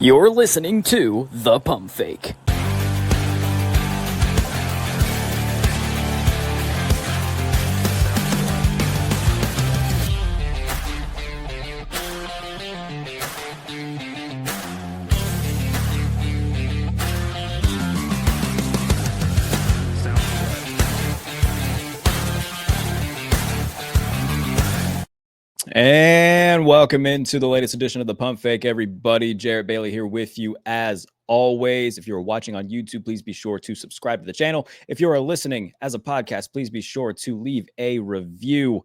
You're listening to The Pump Fake. And welcome into the latest edition of the Pump Fake, everybody. Jarrett Bailey here with you as always. If you're watching on YouTube, please be sure to subscribe to the channel. If you are listening as a podcast, please be sure to leave a review.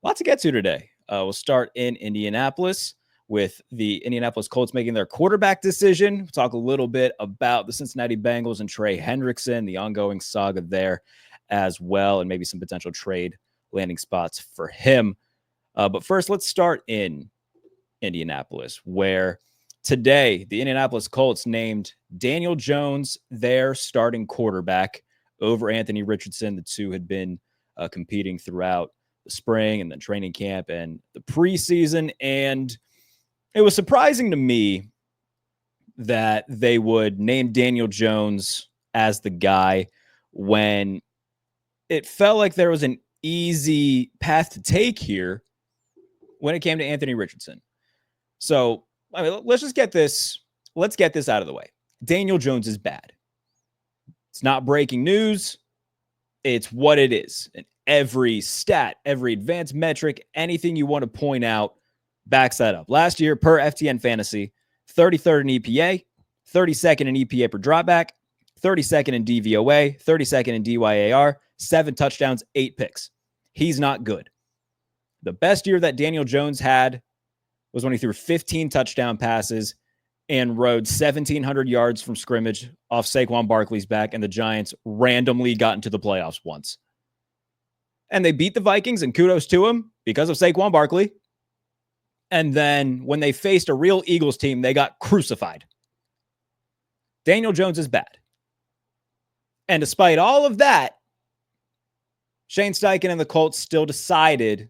Lots to get to today. We'll start in Indianapolis with the Indianapolis Colts making their quarterback decision. We'll talk a little bit about the Cincinnati Bengals and Trey Hendrickson, the ongoing saga there as well, and maybe some potential trade landing spots for him. But first, let's start in Indianapolis, where today the Indianapolis Colts named Daniel Jones their starting quarterback over Anthony Richardson. The two had been competing throughout the spring and then training camp and the preseason. And it was surprising to me that they would name Daniel Jones as the guy when it felt like there was an easy path to take here when it came to Anthony Richardson. So, I mean, let's get this out of the way. Daniel Jones is bad. It's not breaking news. It's what it is. And every stat, every advanced metric, anything you want to point out backs that up. Last year, per FTN Fantasy, 33rd in EPA, 32nd in EPA per dropback, 32nd in DVOA, 32nd in DYAR, 7 touchdowns, 8 picks. He's not good. The best year that Daniel Jones had was when he threw 15 touchdown passes and rode 1,700 yards from scrimmage off Saquon Barkley's back, and the Giants randomly got into the playoffs once. And they beat the Vikings, and kudos to him because of Saquon Barkley. And then when they faced a real Eagles team, they got crucified. Daniel Jones is bad. And despite all of that, Shane Steichen and the Colts still decided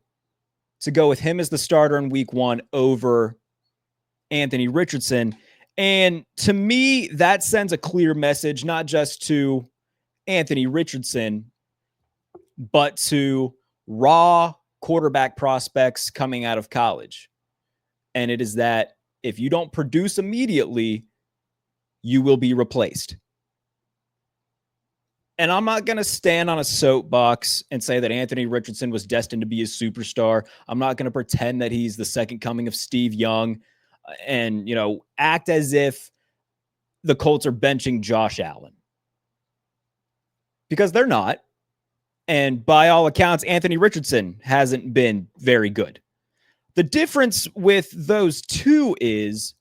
to go with him as the starter in week 1 over Anthony Richardson. And to me, that sends a clear message, not just to Anthony Richardson, but to raw quarterback prospects coming out of college. And it is that if you don't produce immediately, you will be replaced. And I'm not going to stand on a soapbox and say that Anthony Richardson was destined to be a superstar. I'm not going to pretend that he's the second coming of Steve Young and, act as if the Colts are benching Josh Allen. Because they're not. And by all accounts, Anthony Richardson hasn't been very good. The difference with those two is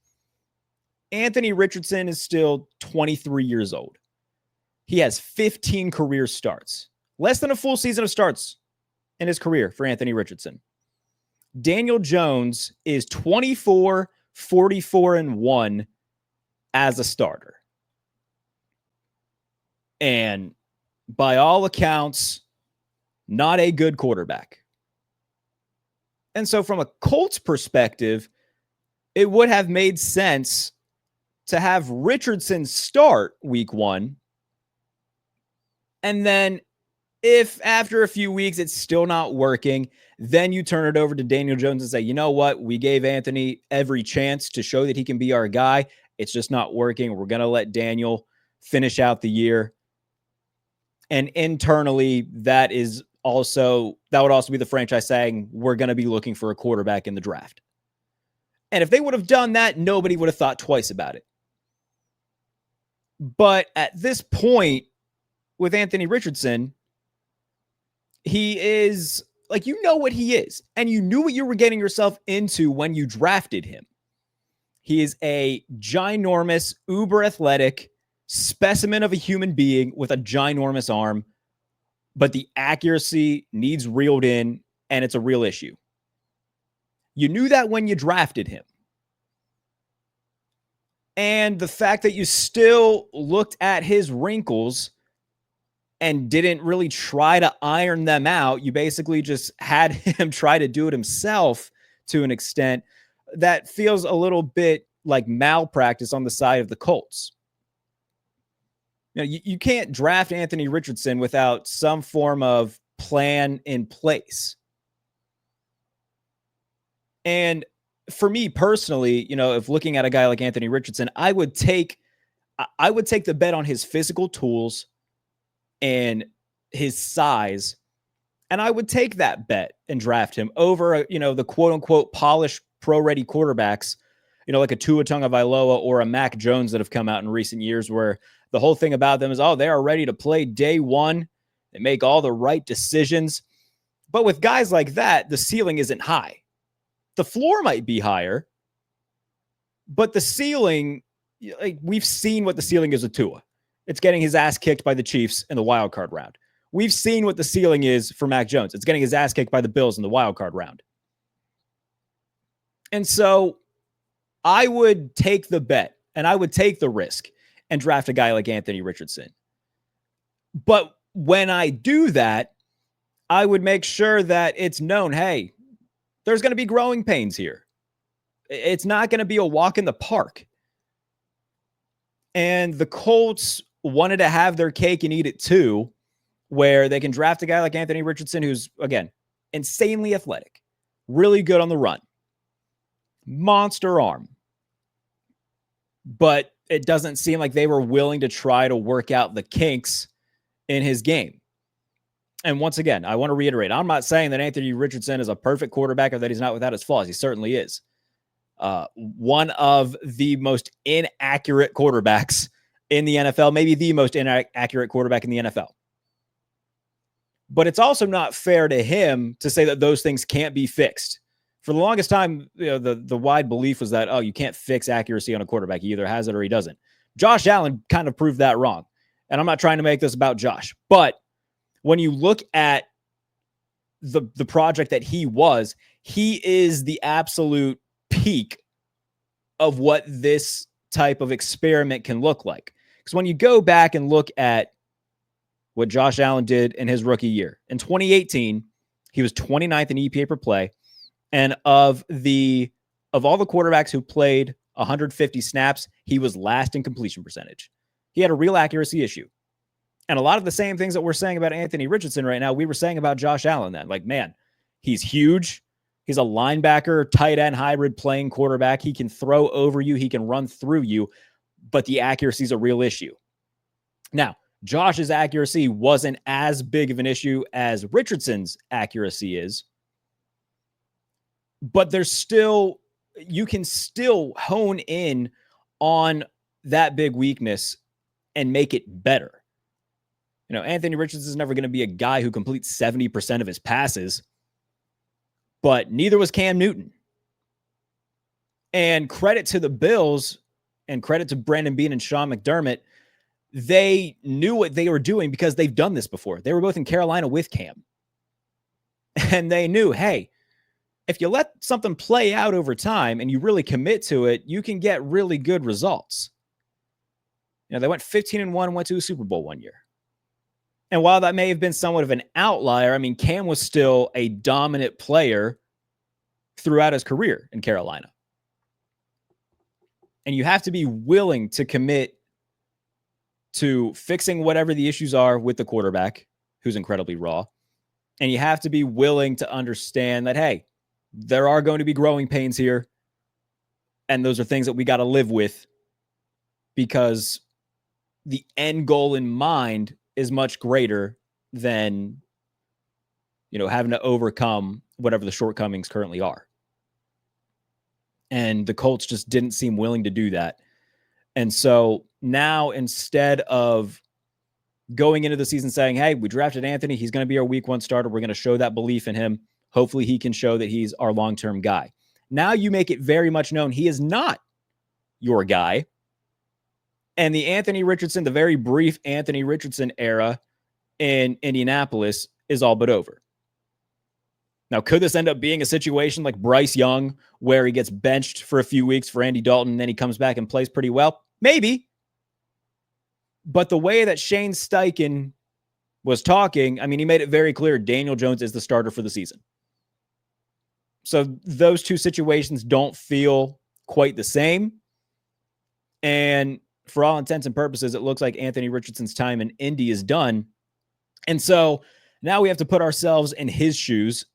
Anthony Richardson is still 23 years old. He has 15 career starts, less than a full season of starts in his career for Anthony Richardson. Daniel Jones is 24, 44, and 1 as a starter. And by all accounts, not a good quarterback. And so from a Colts perspective, it would have made sense to have Richardson start week 1. And then if after a few weeks it's still not working, then you turn it over to Daniel Jones and say, you know what? We gave Anthony every chance to show that he can be our guy. It's just not working. We're going to let Daniel finish out the year. And internally, that would also be the franchise saying, we're going to be looking for a quarterback in the draft. And if they would have done that, nobody would have thought twice about it. But at this point, with Anthony Richardson, he is what he is. And you knew what you were getting yourself into when you drafted him. He is a ginormous, uber athletic specimen of a human being with a ginormous arm, but the accuracy needs reeled in, and it's a real issue. You knew that when you drafted him. And the fact that you still looked at his wrinkles and didn't really try to iron them out. You basically just had him try to do it himself to an extent. That feels a little bit like malpractice on the side of the Colts. You can't draft Anthony Richardson without some form of plan in place. And for me personally, if looking at a guy like Anthony Richardson, I would take the bet on his physical tools and his size, and I would take that bet and draft him over, the quote unquote polished pro ready quarterbacks, like a Tua Tagovailoa or a Mac Jones that have come out in recent years, where the whole thing about them is, they are ready to play day one. They make all the right decisions. But with guys like that, the ceiling isn't high. The floor might be higher, but the ceiling, like, we've seen what the ceiling is with Tua. It's getting his ass kicked by the Chiefs in the wild card round. We've seen what the ceiling is for Mac Jones. It's getting his ass kicked by the Bills in the wild card round. And so I would take the bet and I would take the risk and draft a guy like Anthony Richardson. But when I do that, I would make sure that it's known, hey, there's going to be growing pains here. It's not going to be a walk in the park. And the Colts wanted to have their cake and eat it too, where they can draft a guy like Anthony Richardson, who's, again, insanely athletic, really good on the run, monster arm. But it doesn't seem like they were willing to try to work out the kinks in his game. And once again, I want to reiterate, I'm not saying that Anthony Richardson is a perfect quarterback or that he's not without his flaws. He certainly is. One of the most inaccurate quarterbacks in the NFL, maybe the most inaccurate quarterback in the NFL. But it's also not fair to him to say that those things can't be fixed. For the longest time, the wide belief was that, you can't fix accuracy on a quarterback. He either has it or he doesn't. Josh Allen kind of proved that wrong. And I'm not trying to make this about Josh, but when you look at the project that he is the absolute peak of what this type of experiment can look like. Because when you go back and look at what Josh Allen did in his rookie year, in 2018, he was 29th in EPA per play. And of all the quarterbacks who played 150 snaps, he was last in completion percentage. He had a real accuracy issue. And a lot of the same things that we're saying about Anthony Richardson right now, we were saying about Josh Allen then. Like, man, he's huge. He's a linebacker, tight end, hybrid playing quarterback. He can throw over you. He can run through you. But the accuracy is a real issue. Now, Josh's accuracy wasn't as big of an issue as Richardson's accuracy is. But you can still hone in on that big weakness and make it better. Anthony Richardson is never going to be a guy who completes 70% of his passes, but neither was Cam Newton. And credit to the Bills and credit to Brandon Beane and Sean McDermott. They knew what they were doing because they've done this before. They were both in Carolina with Cam. And they knew, hey, if you let something play out over time and you really commit to it, you can get really good results. They went 15-1 and went to a Super Bowl one year. And while that may have been somewhat of an outlier, Cam was still a dominant player throughout his career in Carolina. And you have to be willing to commit to fixing whatever the issues are with the quarterback, who's incredibly raw. And you have to be willing to understand that, hey, there are going to be growing pains here. And those are things that we got to live with because the end goal in mind is much greater than, having to overcome whatever the shortcomings currently are. And the Colts just didn't seem willing to do that. And so now, instead of going into the season saying, hey, we drafted Anthony, he's going to be our week one starter, we're going to show that belief in him. Hopefully he can show that he's our long-term guy. Now you make it very much known he is not your guy. And the Anthony Richardson, the very brief Anthony Richardson era in Indianapolis is all but over. Now, could this end up being a situation like Bryce Young, where he gets benched for a few weeks for Andy Dalton and then he comes back and plays pretty well? Maybe. But the way that Shane Steichen was talking, he made it very clear Daniel Jones is the starter for the season. So those two situations don't feel quite the same. And for all intents and purposes, it looks like Anthony Richardson's time in Indy is done. And so now we have to put ourselves in his shoes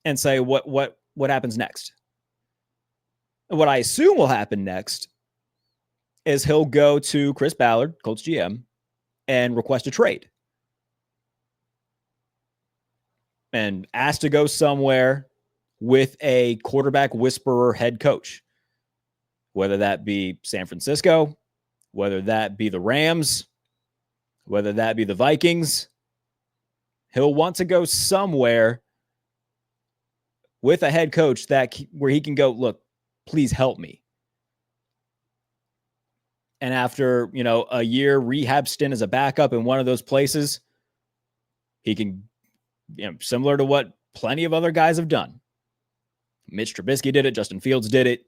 and say, what happens next? And what I assume will happen next is he'll go to Chris Ballard, Colts GM, and request a trade. And ask to go somewhere with a quarterback whisperer head coach, whether that be San Francisco, whether that be the Rams, whether that be the Vikings. He'll want to go somewhere with a head coach where he can go, look, please help me. And after, a year rehab stint as a backup in one of those places, he can, similar to what plenty of other guys have done. Mitch Trubisky did it. Justin Fields did it.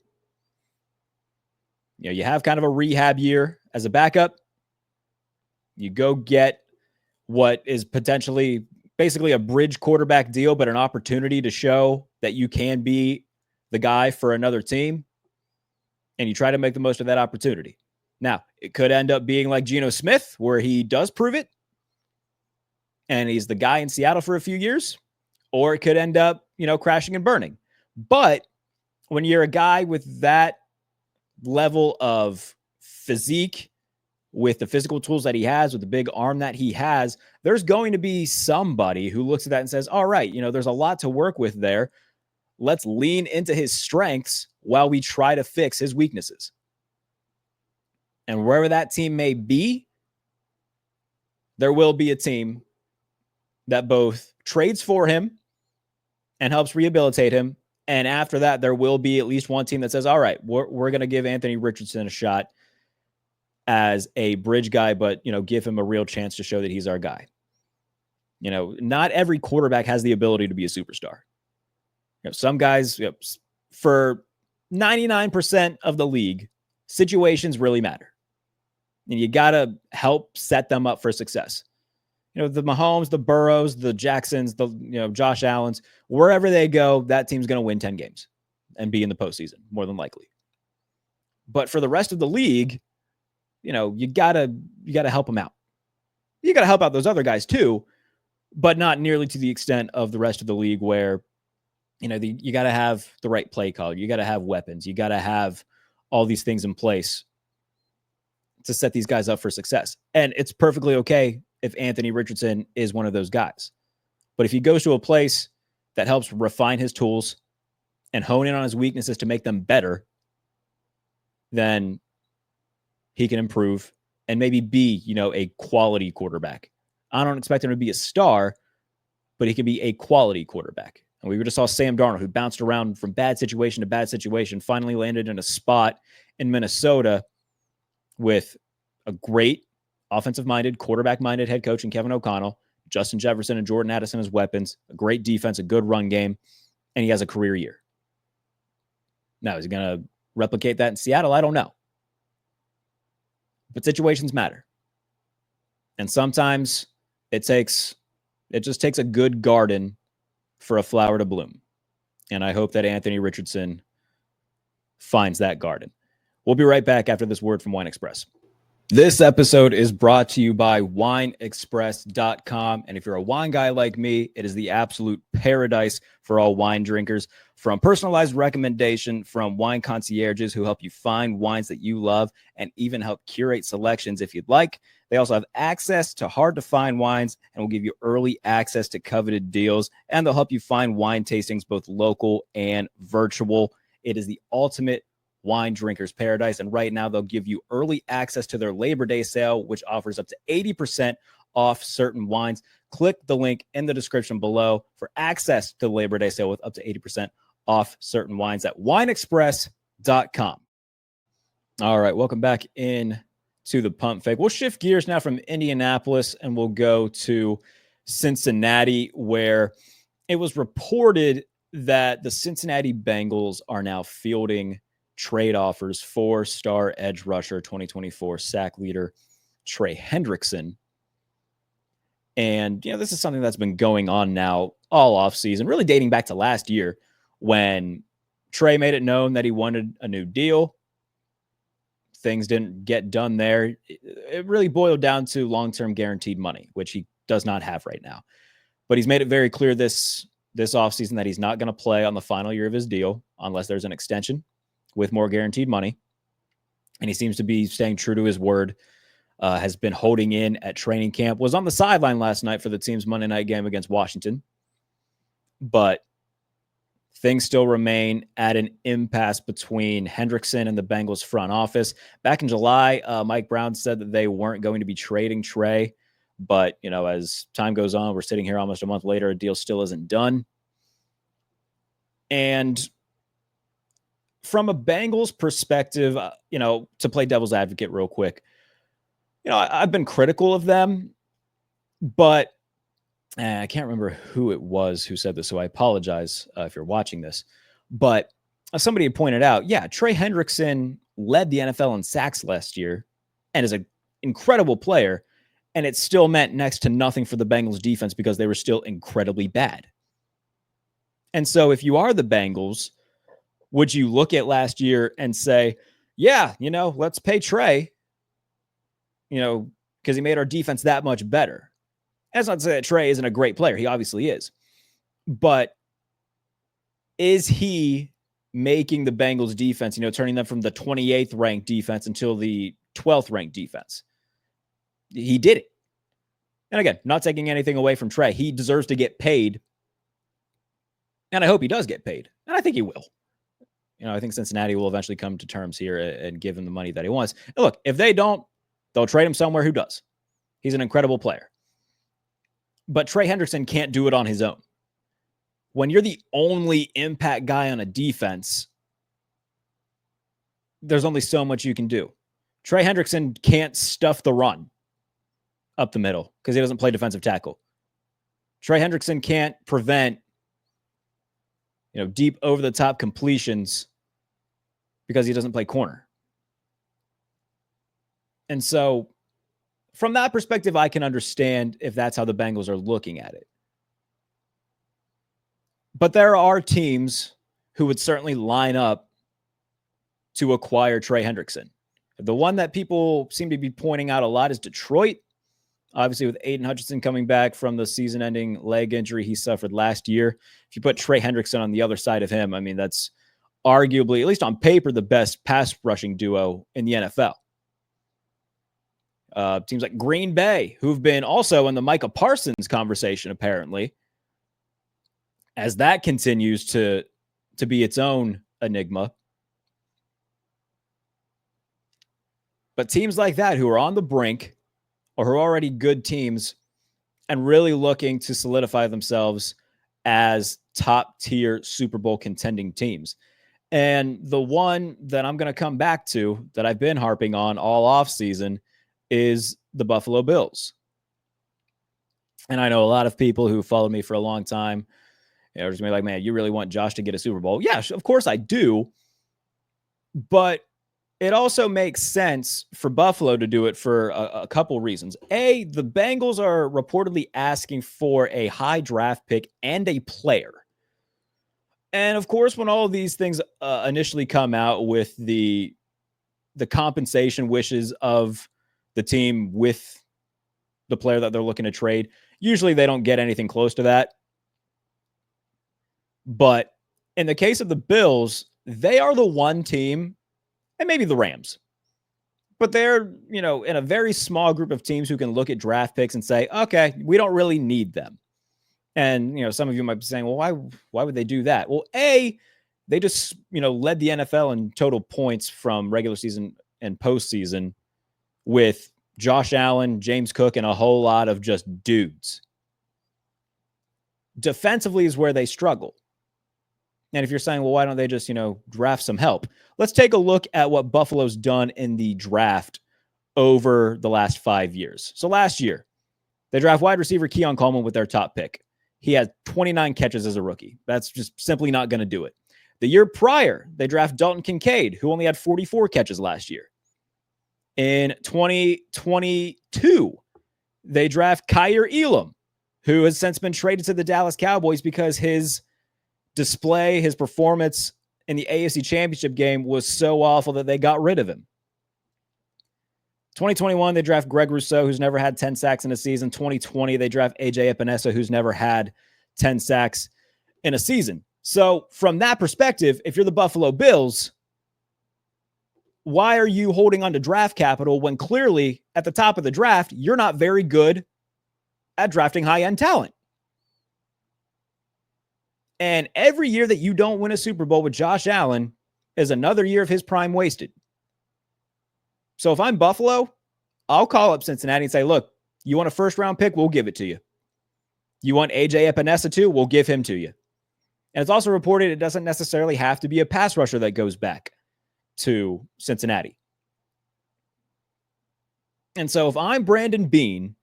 You have kind of a rehab year as a backup. You go get what is potentially basically a bridge quarterback deal, but an opportunity to show that you can be the guy for another team. And you try to make the most of that opportunity. Now, it could end up being like Geno Smith, where he does prove it, and he's the guy in Seattle for a few years, or it could end up, crashing and burning. But when you're a guy with that level of physique, with the physical tools that he has, with the big arm that he has, there's going to be somebody who looks at that and says, all right, there's a lot to work with there. Let's lean into his strengths while we try to fix his weaknesses. And wherever that team may be, there will be a team that both trades for him and helps rehabilitate him. And after that, there will be at least one team that says, all right, we're going to give Anthony Richardson a shot as a bridge guy, but, give him a real chance to show that he's our guy. Not every quarterback has the ability to be a superstar. Some guys, for 99% of the league, situations really matter. And you got to help set them up for success. The Mahomes, the Burrows, the Jacksons, the Josh Allens, wherever they go, that team's going to win 10 games and be in the postseason, more than likely. But for the rest of the league, you gotta help them out. You got to help out those other guys too, but not nearly to the extent of the rest of the league where, you got to have the right play call. You got to have weapons. You got to have all these things in place to set these guys up for success. And it's perfectly okay if Anthony Richardson is one of those guys. But if he goes to a place that helps refine his tools and hone in on his weaknesses to make them better, then he can improve and maybe be, a quality quarterback. I don't expect him to be a star, but he can be a quality quarterback. And we just saw Sam Darnold, who bounced around from bad situation to bad situation, finally landed in a spot in Minnesota with a great offensive-minded, quarterback-minded head coach in Kevin O'Connell, Justin Jefferson and Jordan Addison as weapons, a great defense, a good run game, and he has a career year. Now, is he going to replicate that in Seattle? I don't know. But situations matter. And sometimes it just takes a good garden for a flower to bloom. And I hope that Anthony Richardson finds that garden. We'll be right back after this word from Wine Express. This episode is brought to you by WineExpress.com. And if you're a wine guy like me, it is the absolute paradise for all wine drinkers. From personalized recommendation from wine concierges who help you find wines that you love and even help curate selections if you'd like. They also have access to hard-to-find wines and will give you early access to coveted deals. And they'll help you find wine tastings, both local and virtual. It is the ultimate wine drinkers paradise. And right now they'll give you early access to their Labor Day sale, which offers up to 80% off certain wines. Click the link in the description below for access to the Labor Day sale with up to 80% off certain wines at wineexpress.com. All right, welcome back in to the pump fake. We'll shift gears now from Indianapolis and we'll go to Cincinnati, where it was reported that the Cincinnati Bengals are now fielding trade offers for star edge rusher 2024 sack leader Trey Hendrickson. And, this is something that's been going on now all offseason, really dating back to last year when Trey made it known that he wanted a new deal. things didn't get done there. It really boiled down to long-term guaranteed money, which he does not have right now. But he's made it very clear this offseason that he's not going to play on the final year of his deal unless there's an extension with more guaranteed money. And he seems to be staying true to his word, has been holding in at training camp, was on the sideline last night for the team's Monday night game against Washington. But things still remain at an impasse between Hendrickson and the Bengals front office. Back in July, Mike Brown said that they weren't going to be trading Trey. But, as time goes on, we're sitting here almost a month later, a deal still isn't done. And from a Bengals perspective, to play devil's advocate real quick, I've been critical of them, but I can't remember who it was who said this, so I apologize if you're watching this. But somebody had pointed out, Trey Hendrickson led the NFL in sacks last year and is an incredible player, and it still meant next to nothing for the Bengals defense because they were still incredibly bad. And so if you are the Bengals, would you look at last year and say, let's pay Trey, because he made our defense that much better? That's not to say that Trey isn't a great player. He obviously is. But is he making the Bengals defense, turning them from the 28th ranked defense until the 12th ranked defense? He did it. And again, not taking anything away from Trey. He deserves to get paid. And I hope he does get paid. And I think he will. I think Cincinnati will eventually come to terms here and give him the money that he wants. And look, if they don't, they'll trade him somewhere who does. He's an incredible player. But Trey Hendrickson can't do it on his own. When you're the only impact guy on a defense, there's only so much you can do. Trey Hendrickson can't stuff the run up the middle because he doesn't play defensive tackle. Trey Hendrickson can't prevent, deep over-the-top completions because he doesn't play corner. And so from that perspective, I can understand if that's how the Bengals are looking at it. But there are teams who would certainly line up to acquire Trey Hendrickson. The one that people seem to be pointing out a lot is Detroit. Obviously, with Aiden Hutchinson coming back from the season-ending leg injury he suffered last year. If you put Trey Hendrickson on the other side of him, that's arguably, at least on paper, the best pass rushing duo in the NFL. Teams like Green Bay, who've been also in the Micah Parsons conversation, apparently, as that continues to be its own enigma. But teams like that who are on the brink or who are already good teams and really looking to solidify themselves as top-tier Super Bowl contending teams. And the one that I'm going to come back to that I've been harping on all offseason is the Buffalo Bills. And I know a lot of people who followed me for a long time, are just going to be like, man, you really want Josh to get a Super Bowl? Yeah, of course I do. But it also makes sense for Buffalo to do it for a couple reasons. A, the Bengals are reportedly asking for a high draft pick and a player. And of course, when all of these things initially come out with the compensation wishes of the team with the player that they're looking to trade, usually they don't get anything close to that. But in the case of the Bills, they are the one team, and maybe the Rams, but they're, in a very small group of teams who can look at draft picks and say, okay, we don't really need them. And, some of you might be saying, well, why would they do that? Well, A, they just, led the NFL in total points from regular season and postseason with Josh Allen, James Cook, and a whole lot of just dudes. Defensively is where they struggle. And if you're saying, well, why don't they just, draft some help? Let's take a look at what Buffalo's done in the draft over the last 5 years. So last year, they draft wide receiver Keon Coleman with their top pick. He had 29 catches as a rookie. That's just simply not going to do it. The year prior, they draft Dalton Kincaid, who only had 44 catches last year. In 2022, they draft Kyer Elam, who has since been traded to the Dallas Cowboys because his display, his performance in the AFC Championship game was so awful that they got rid of him. 2021, they draft Greg Rousseau, who's never had 10 sacks in a season. 2020, they draft AJ Epinesa, who's never had 10 sacks in a season. So from that perspective, if you're the Buffalo Bills, why are you holding on to draft capital when clearly at the top of the draft, you're not very good at drafting high-end talent? And every year that you don't win a Super Bowl with Josh Allen is another year of his prime wasted. So if I'm Buffalo, I'll call up Cincinnati and say, look, you want a first-round pick? We'll give it to you. You want AJ Epinesa too? We'll give him to you. And it's also reported it doesn't necessarily have to be a pass rusher that goes back to Cincinnati. And so if I'm Brandon Beane,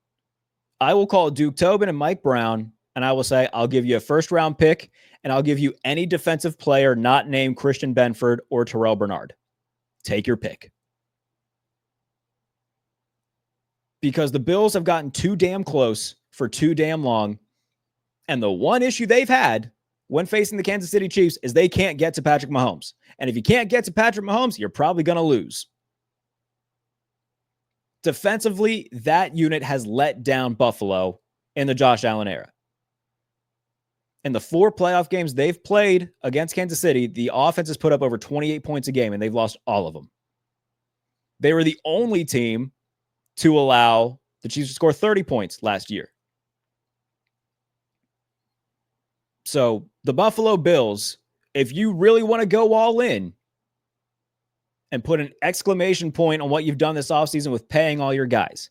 I will call Duke Tobin and Mike Brown, and I will say, I'll give you a first-round pick, and I'll give you any defensive player not named Christian Benford or Terrell Bernard. Take your pick. Because the Bills have gotten too damn close for too damn long, and the one issue they've had when facing the Kansas City Chiefs is they can't get to Patrick Mahomes. And if you can't get to Patrick Mahomes, you're probably going to lose. Defensively, that unit has let down Buffalo in the Josh Allen era. In the 4 playoff games they've played against Kansas City, the offense has put up over 28 points a game, and they've lost all of them. They were the only team to allow the Chiefs to score 30 points last year. So the Buffalo Bills, if you really want to go all in and put an exclamation point on what you've done this offseason with paying all your guys,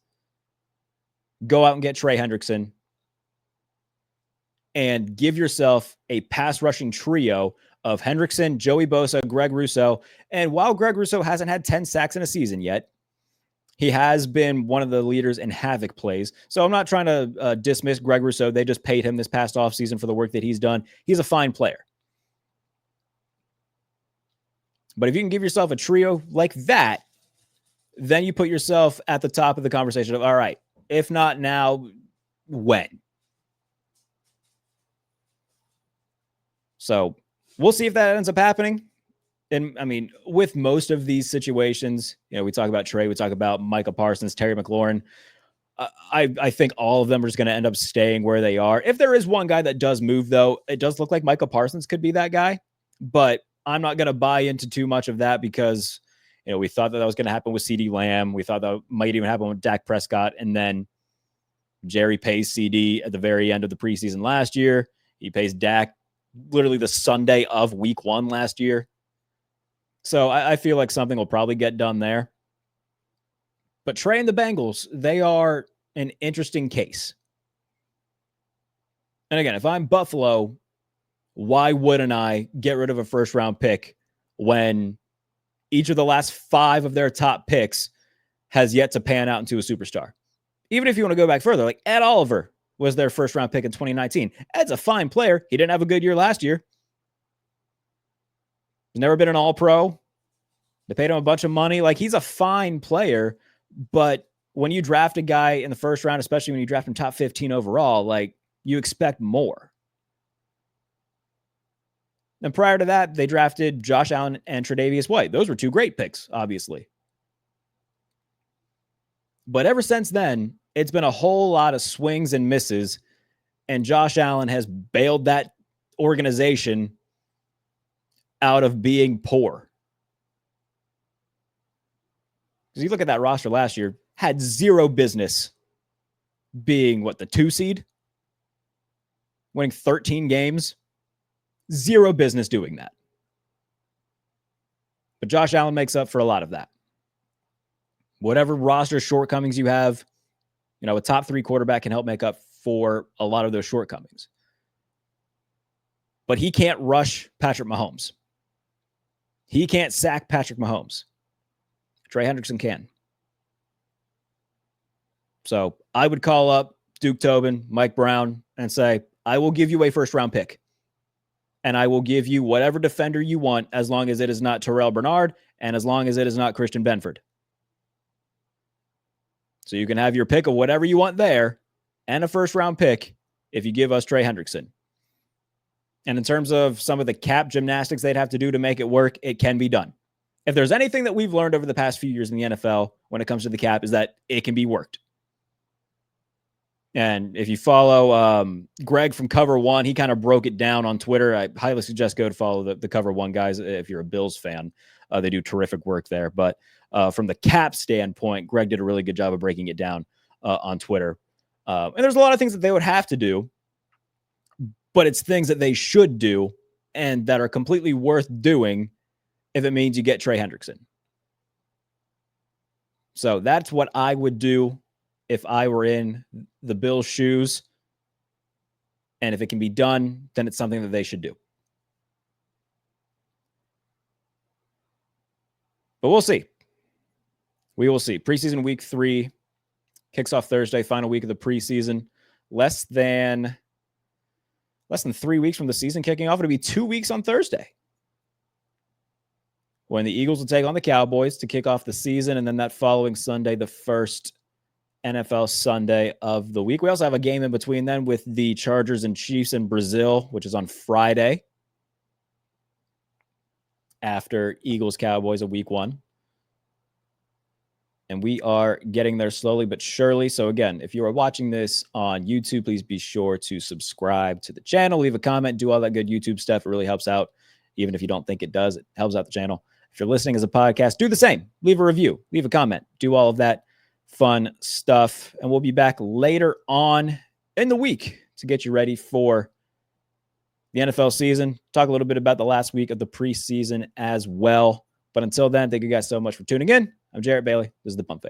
go out and get Trey Hendrickson and give yourself a pass rushing trio of Hendrickson, Joey Bosa, Greg Rousseau. And while Greg Rousseau hasn't had 10 sacks in a season yet, he has been one of the leaders in havoc plays. So I'm not trying to dismiss Greg Rousseau. They just paid him this past offseason for the work that he's done. He's a fine player. But if you can give yourself a trio like that, then you put yourself at the top of the conversation of, all right, if not now, when? So we'll see if that ends up happening. And I mean, with most of these situations, you know, we talk about Trey, we talk about Micah Parsons, Terry McLaurin. I think all of them are just going to end up staying where they are. If there is one guy that does move, though, it does look like Micah Parsons could be that guy. But I'm not going to buy into too much of that because, you know, we thought that was going to happen with CeeDee Lamb. We thought that might even happen with Dak Prescott. And then Jerry pays CD at the very end of the preseason last year. He pays Dak literally the Sunday of week 1 last year. So I feel like something will probably get done there. But Trey and the Bengals, they are an interesting case. And again, if I'm Buffalo, why wouldn't I get rid of a first-round pick when each of the last 5 of their top picks has yet to pan out into a superstar? Even if you want to go back further, like Ed Oliver was their first-round pick in 2019. Ed's a fine player. He didn't have a good year last year. He's never been an all-pro. They paid him a bunch of money. Like, he's a fine player, but when you draft a guy in the first round, especially when you draft him top 15 overall, like, you expect more. And prior to that, they drafted Josh Allen and Tre'Davious White. Those were 2 great picks, obviously. But ever since then, it's been a whole lot of swings and misses, and Josh Allen has bailed that organization out of being poor. Because you look at that roster last year, had 0 business being, the 2 seed? Winning 13 games? 0 business doing that. But Josh Allen makes up for a lot of that. Whatever roster shortcomings you have, you know, a top 3 quarterback can help make up for a lot of those shortcomings. But he can't rush Patrick Mahomes. He can't sack Patrick Mahomes. Trey Hendrickson can. So I would call up Duke Tobin, Mike Brown, and say, I will give you a first-round pick. And I will give you whatever defender you want as long as it is not Terrell Bernard and as long as it is not Christian Benford. So you can have your pick of whatever you want there and a first-round pick if you give us Trey Hendrickson. And in terms of some of the cap gymnastics they'd have to do to make it work, it can be done. If there's anything that we've learned over the past few years in the NFL when it comes to the cap, is that it can be worked. And if you follow Greg from Cover One, he kind of broke it down on Twitter. I highly suggest go to follow the Cover One guys if you're a Bills fan. They do terrific work there. But from the cap standpoint, Greg did a really good job of breaking it down on Twitter. And there's a lot of things that they would have to do, but it's things that they should do and that are completely worth doing if it means you get Trey Hendrickson. So that's what I would do if I were in the Bills' shoes. And if it can be done, then it's something that they should do. But we'll see. We will see. Preseason week 3 kicks off Thursday, final week of the preseason. Less than 3 weeks from the season kicking off. It'll be 2 weeks on Thursday, when the Eagles will take on the Cowboys to kick off the season. And then that following Sunday, the first NFL Sunday of the week. We also have a game in between then with the Chargers and Chiefs in Brazil, which is on Friday after Eagles Cowboys of week 1. And we are getting there slowly but surely. So again, if you are watching this on YouTube, please be sure to subscribe to the channel, leave a comment, do all that good YouTube stuff. It really helps out. Even if you don't think it does, it helps out the channel. If you're listening as a podcast, do the same. Leave a review, leave a comment, do all of that fun stuff. And we'll be back later on in the week to get you ready for the NFL season. Talk a little bit about the last week of the preseason as well. But until then, thank you guys so much for tuning in. I'm Jarrett Bailey. This is The Pump Fake.